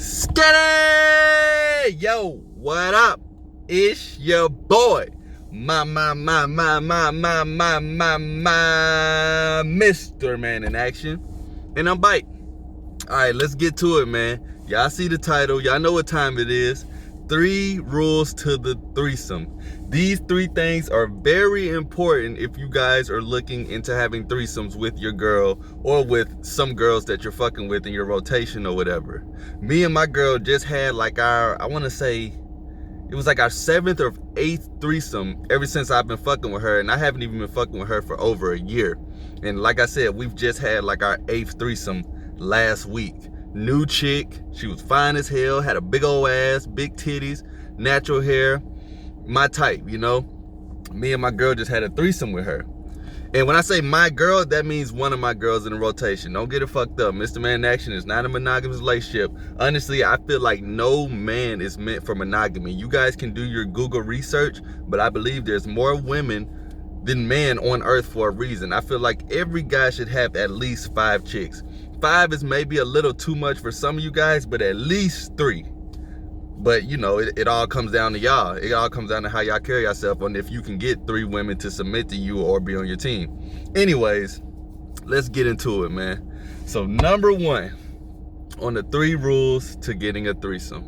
Skitty! Yo, what up? It's your boy, my Mr. Man in Action, and I'm Bite. All right, let's get to it, man. Y'all see the title. Y'all know what time it is. 3 rules to the threesome. These 3 things are very important if you guys are looking into having threesomes with your girl or with some girls that you're fucking with in your rotation or whatever. Me and my girl just had like I want to say it was like our 7th or 8th threesome ever since I've been fucking with her, and I haven't even been fucking with her for over a year. And like I said, we've just had like our 8th threesome last week. New chick, she was fine as hell, had a big old ass, big titties, natural hair, my type, you know. Me and my girl just had a threesome with her. And when I say my girl, that means one of my girls in the rotation. Don't get it fucked up. Mr. Man in Action is not a monogamous relationship. Honestly, I feel like no man is meant for monogamy. You guys can do your Google research, but I believe there's more women than men on earth for a reason. I feel like every guy should have at least 5 chicks. 5 is maybe a little too much for some of you guys, but at least 3. But you know, it all comes down to y'all. It all comes down to how y'all carry yourself on if you can get 3 women to submit to you or be on your team. Anyways, let's get into it, man. So number 1 on the 3 rules to getting a threesome.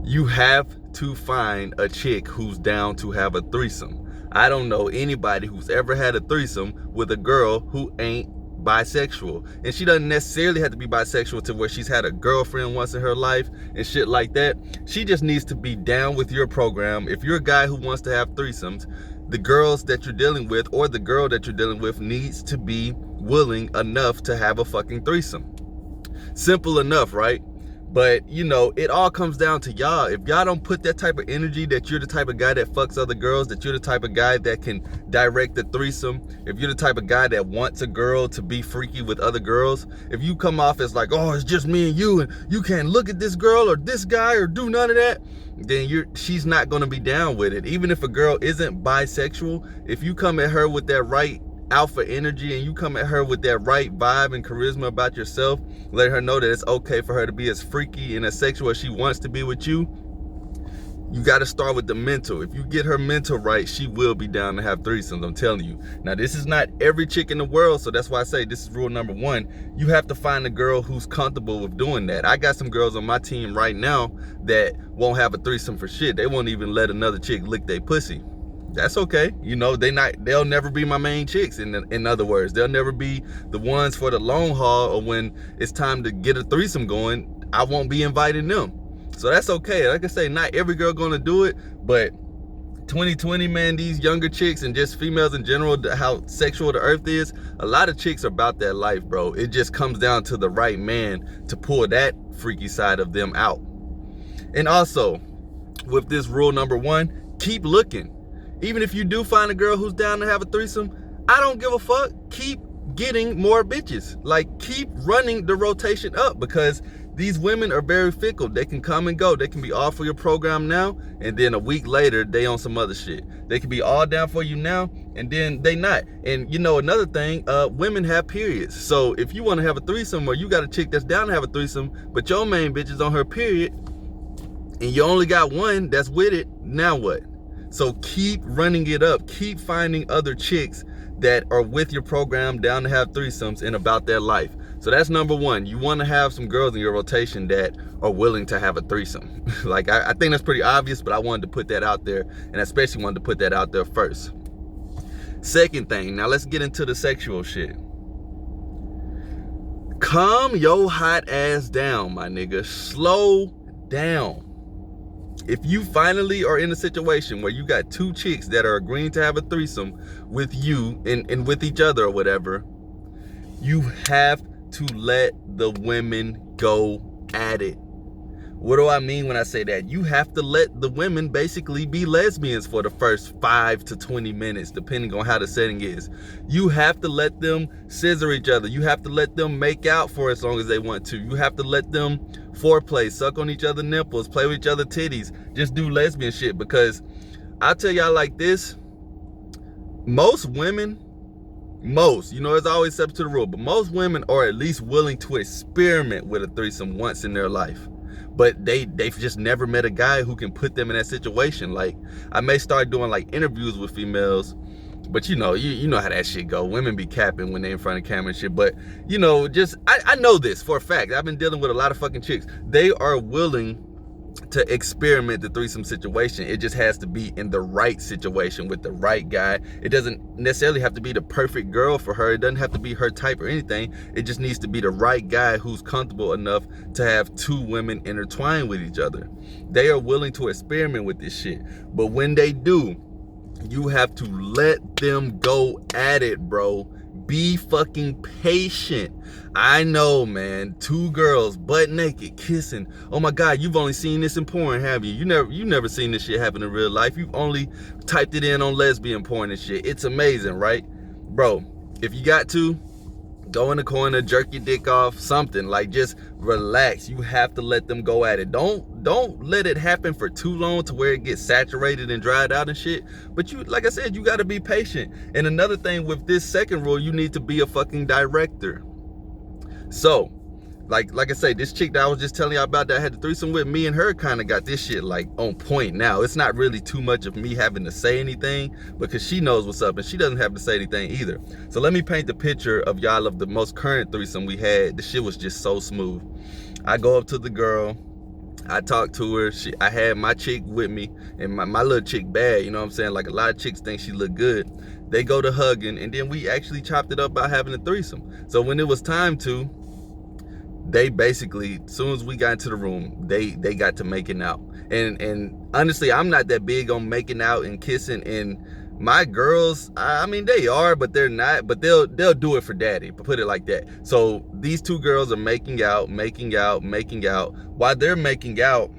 You have to find a chick who's down to have a threesome. I don't know anybody who's ever had a threesome with a girl who ain't bisexual. And she doesn't necessarily have to be bisexual to where she's had a girlfriend once in her life and shit like that. She just needs to be down with your program. If you're a guy who wants to have threesomes, the girls that you're dealing with or the girl that you're dealing with needs to be willing enough to have a fucking threesome. Simple enough, right? But, you know, it all comes down to y'all. If y'all don't put that type of energy, that you're the type of guy that fucks other girls, that you're the type of guy that can direct the threesome, if you're the type of guy that wants a girl to be freaky with other girls, if you come off as like, oh, it's just me and you can't look at this girl or this guy or do none of that, then she's not going to be down with it. Even if a girl isn't bisexual, if you come at her with that right alpha energy and you come at her with that right vibe and charisma about yourself, let her know that it's okay for her to be as freaky and as sexual as she wants to be with you. You got to start with the mental. If you get her mental right, she will be down to have threesomes, I'm telling you. Now, this is not every chick in the world, so that's why I say this is rule number 1. You have to find a girl who's comfortable with doing that. I got some girls on my team right now that won't have a threesome for shit. They won't even let another chick lick their pussy. That's okay. You know, they'll never be my main chicks. In other words, they'll never be the ones for the long haul, or when it's time to get a threesome going, I won't be inviting them. So that's okay. Like I say, not every girl gonna do it, but 2020, man, these younger chicks and just females in general, how sexual the earth is, a lot of chicks are about that life, bro. It just comes down to the right man to pull that freaky side of them out. And also, with this rule number 1, keep looking. Even if you do find a girl who's down to have a threesome, I don't give a fuck. Keep getting more bitches. Like, keep running the rotation up, because these women are very fickle. They can come and go. They can be all for your program now, and then a week later, they on some other shit. They can be all down for you now, and then they not. And you know, another thing, women have periods. So if you want to have a threesome, or you got a chick that's down to have a threesome, but your main bitch is on her period, and you only got one that's with it, now what? So keep running it up. Keep finding other chicks that are with your program, down to have threesomes and about their life. So that's number 1. You want to have some girls in your rotation that are willing to have a threesome. Like, I think that's pretty obvious, but I wanted to put that out there, and especially wanted to put that out there first. Second thing, now let's get into the sexual shit. Calm your hot ass down, my nigga. Slow down. If you finally are in a situation where you got 2 chicks that are agreeing to have a threesome with you and with each other or whatever, you have to let the women go at it. What do I mean when I say that? You have to let the women basically be lesbians for the first 5 to 20 minutes, depending on how the setting is. You have to let them scissor each other. You have to let them make out for as long as they want to. You have to let them foreplay, suck on each other's nipples, play with each other's titties, just do lesbian shit. Because I'll tell y'all like this, most women Most, there's always exceptions to the rule, but most women are at least willing to experiment with a threesome once in their life. But they've just never met a guy who can put them in that situation. Like, I may start doing like interviews with females, but you know how that shit go. Women be capping when they in front of camera and shit. But I know this for a fact. I've been dealing with a lot of fucking chicks. They are willing to experiment the threesome situation. It just has to be in the right situation with the right guy. It doesn't necessarily have to be the perfect girl for her. It doesn't have to be her type or anything. It just needs to be the right guy who's comfortable enough to have two women intertwine with each other. They are willing to experiment with this shit. But when they do, you have to let them go at it, bro. Be fucking patient. I know, man. Two girls butt naked kissing. Oh my God, you've only seen this in porn, have you? You never seen this shit happen in real life. You've only typed it in on lesbian porn and shit. It's amazing, right? Bro, if you got to, go in the corner, jerk your dick off, something. Like, just relax. You have to let them go at it. Don't let it happen for too long to where it gets saturated and dried out and shit. But you, like I said, you got to be patient. And another thing with this second rule, you need to be a fucking director. So, like I say, this chick that I was just telling y'all about that had the threesome with, me and her kind of got this shit like on point now. It's not really too much of me having to say anything because she knows what's up and she doesn't have to say anything either. So let me paint the picture of y'all of the most current threesome we had. The shit was just so smooth. I go up to the girl. I talked to her. I had my chick with me, and my little chick bad, you know what I'm saying? Like, a lot of chicks think she look good. They go to hugging, and then we actually chopped it up by having a threesome. So when it was time to, they basically, as soon as we got into the room, they got to making out. And honestly, I'm not that big on making out and kissing, and my girls, I mean, they are, but they're not, but they'll do it for daddy, put it like that. So these two girls are making out. While they're making out,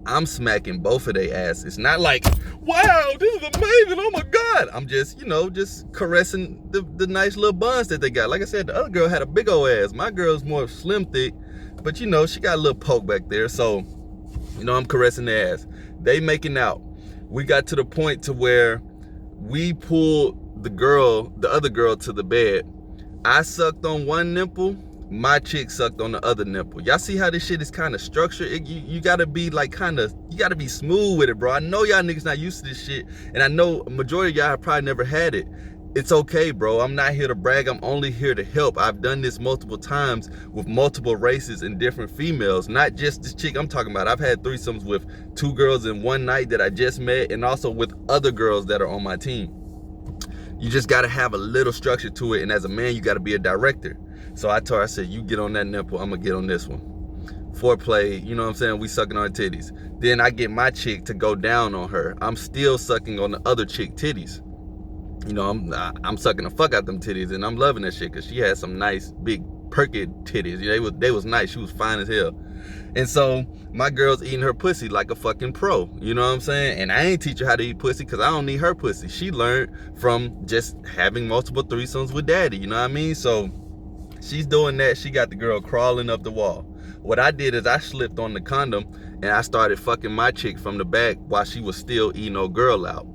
I'm smacking both of their ass. It's not like, wow, this is amazing, oh my God. I'm just, just caressing the nice little buns that they got. Like I said, the other girl had a big old ass. My girl's more slim thick, but she got a little poke back there. So, I'm caressing their ass. They making out. We got to the point to where we pulled the other girl to the bed. I sucked on one nipple, my chick sucked on the other nipple. Y'all see how this shit is kind of structured? You gotta be like you gotta be smooth with it, bro. I know y'all niggas not used to this shit, and I know a majority of y'all have probably never had it. It's okay, bro. I'm not here to brag. I'm only here to help. I've done this multiple times with multiple races and different females, not just this chick I'm talking about. I've had threesomes with two girls in one night that I just met, and also with other girls that are on my team. You just got to have a little structure to it, and as a man, you got to be a director. So I told her, I said, you get on that nipple, I'm going to get on this one. Foreplay, you know what I'm saying? We sucking on titties. Then I get my chick to go down on her. I'm still sucking on the other chick titties. I'm sucking the fuck out them titties, and I'm loving that shit because she had some nice big perky titties. They was nice. She was fine as hell. And so my girl's eating her pussy like a fucking pro. You know what I'm saying? And I ain't teach her how to eat pussy because I don't need her pussy. She learned from just having multiple threesomes with daddy. You know what I mean? So she's doing that. She got the girl crawling up the wall. What I did is I slipped on the condom and I started fucking my chick from the back while she was still eating old girl out.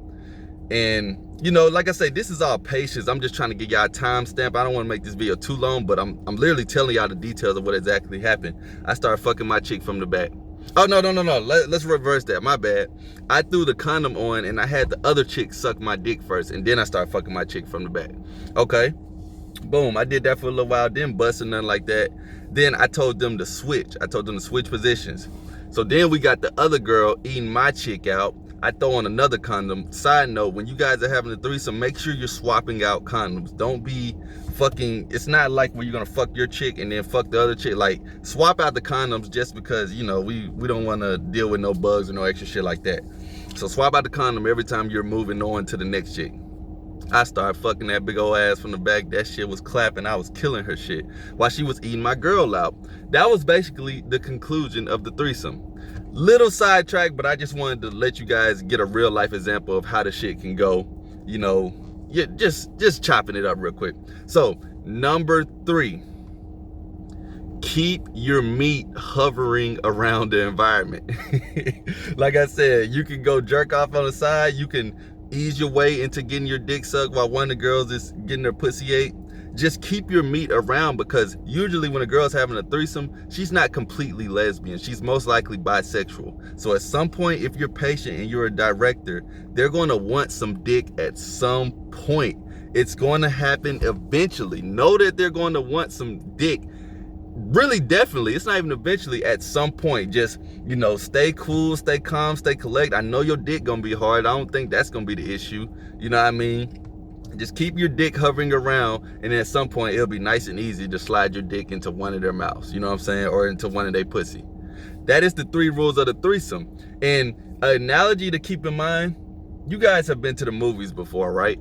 And like I say, this is all patience. I'm just trying to get y'all a timestamp. I don't want to make this video too long, but I'm literally telling y'all the details of what exactly happened. I started fucking my chick from the back. Oh, no. Let's reverse that. My bad. I threw the condom on and I had the other chick suck my dick first, and then I started fucking my chick from the back. Okay. Boom. I did that for a little while, didn't bust or nothing like that. Then I told them to switch. I told them to switch positions. So then we got the other girl eating my chick out. I throw on another condom. Side note, when you guys are having a threesome, make sure you're swapping out condoms. Don't be fucking, it's not like where you're gonna fuck your chick and then fuck the other chick. Like, swap out the condoms just because, we don't wanna deal with no bugs or no extra shit like that. So swap out the condom every time you're moving on to the next chick. I started fucking that big old ass from the back. That shit was clapping. I was killing her shit while she was eating my girl out. That was basically the conclusion of the threesome. Little sidetrack, but I just wanted to let you guys get a real life example of how the shit can go. Just chopping it up real quick. So, number 3, keep your meat hovering around the environment. Like I said, you can go jerk off on the side. You can ease your way into getting your dick sucked while one of the girls is getting their pussy ate, just keep your meat around, because usually when a girl's having a threesome, she's not completely lesbian. She's most likely bisexual. So at some point, if you're patient and you're a director, they're going to want some dick at some point. It's going to happen eventually. Know that they're going to want some dick. Really, definitely. It's not even eventually, at some point. Just, you know, stay cool, stay calm, stay collect. I know your dick gonna be hard. I don't think that's gonna be the issue. You know what I mean? Just keep your dick hovering around, and then at some point it'll be nice and easy to slide your dick into one of their mouths, you know what I'm saying, or into one of their pussy. That is the 3 rules of the threesome. And an analogy to keep in mind, you guys have been to the movies before, right?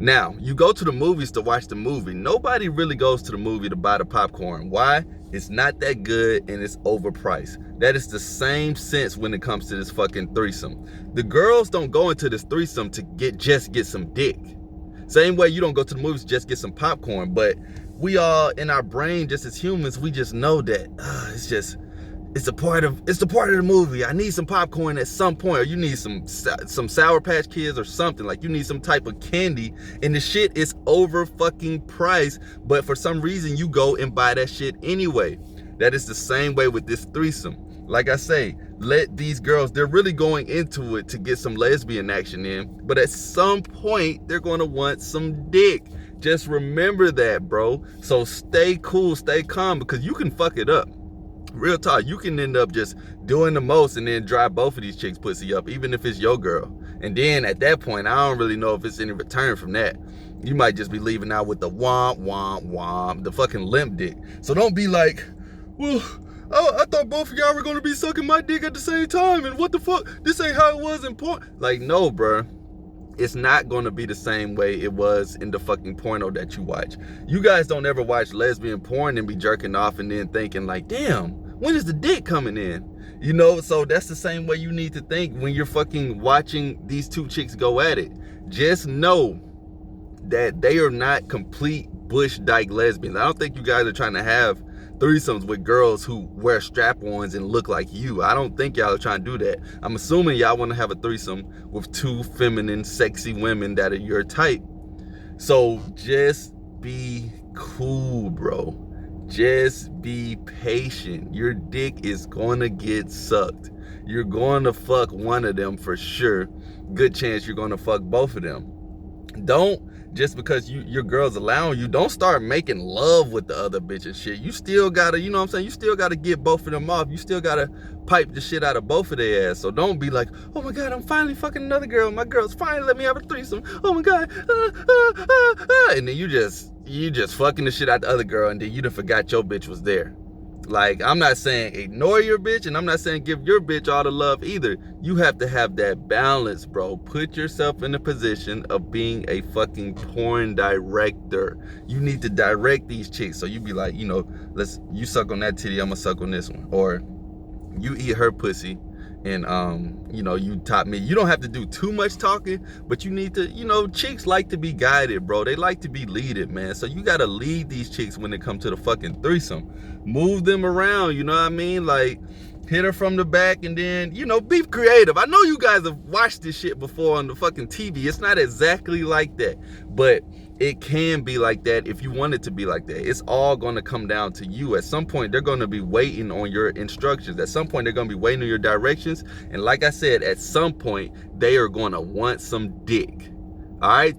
Now, you go to the movies to watch the movie. Nobody really goes to the movie to buy the popcorn. Why? It's not that good and it's overpriced. That is the same sense when it comes to this fucking threesome. The girls don't go into this threesome to just get some dick. Same way you don't go to the movies to just get some popcorn, but we all, in our brain, just as humans, we just know that it's a part of the movie. I need some popcorn at some point, or you need some Sour Patch Kids or something. Like, you need some type of candy, and the shit is over fucking priced, but for some reason you go and buy that shit anyway. That is the same way with this threesome. Like I say, let these girls, they're really going into it to get some lesbian action in, but at some point they're going to want some dick. Just remember that, bro. So stay cool, stay calm, because you can fuck it up. Real talk, you can end up just doing the most and then dry both of these chicks' pussy up, even if it's your girl. And then at that point, I don't really know if it's any return from that. You might just be leaving out with the womp, womp, womp, the fucking limp dick. So don't be like, well, I thought both of y'all were going to be sucking my dick at the same time, and what the fuck? This ain't how it was in porn. Like, no, bruh. It's not going to be the same way it was in the fucking porno that you watch. You guys don't ever watch lesbian porn and be jerking off and then thinking like, damn, when is the dick coming in? You know, so that's the same way you need to think when you're fucking watching these 2 chicks go at it. Just know that they are not complete bush dyke lesbians. I don't think you guys are trying to have threesomes with girls who wear strap-ons and look like you. I don't think y'all are trying to do that. I'm assuming y'all want to have a threesome with 2 feminine, sexy women that are your type. So just be cool, bro. Just be patient. Your dick is gonna get sucked. You're going to fuck one of them for sure. Good chance you're going to fuck both of them. Don't, just because your girl's allowing you, don't start making love with the other bitch and shit. You still gotta, you know what I'm saying? You still gotta get both of them off. You still gotta pipe the shit out of both of their ass. So don't be like, oh my God, I'm finally fucking another girl. My girl's finally let me have a threesome. Oh my God. And then you just fucking the shit out the other girl, and then you done forgot your bitch was there. Like, I'm not saying ignore your bitch, and I'm not saying give your bitch all the love either. You have to have that balance, bro. Put yourself in the position of being a fucking porn director. You need to direct these chicks. So you be like, you know, you suck on that titty, I'm gonna suck on this one. Or you eat her pussy, and you know, you top me. You don't have to do too much talking, but you need to, you know, chicks like to be guided, bro. They like to be leaded, man. So you gotta lead these chicks when it comes to the fucking threesome. Move them around, you know what I mean? Like, hit her from the back, and then, you know, be creative. I know you guys have watched this shit before on the fucking TV. It's not exactly like that, but it can be like that if you want it to be like that. It's all going to come down to you. At some point, they're going to be waiting on your instructions. At some point, they're going to be waiting on your directions. And like I said, at some point, they are going to want some dick. All right?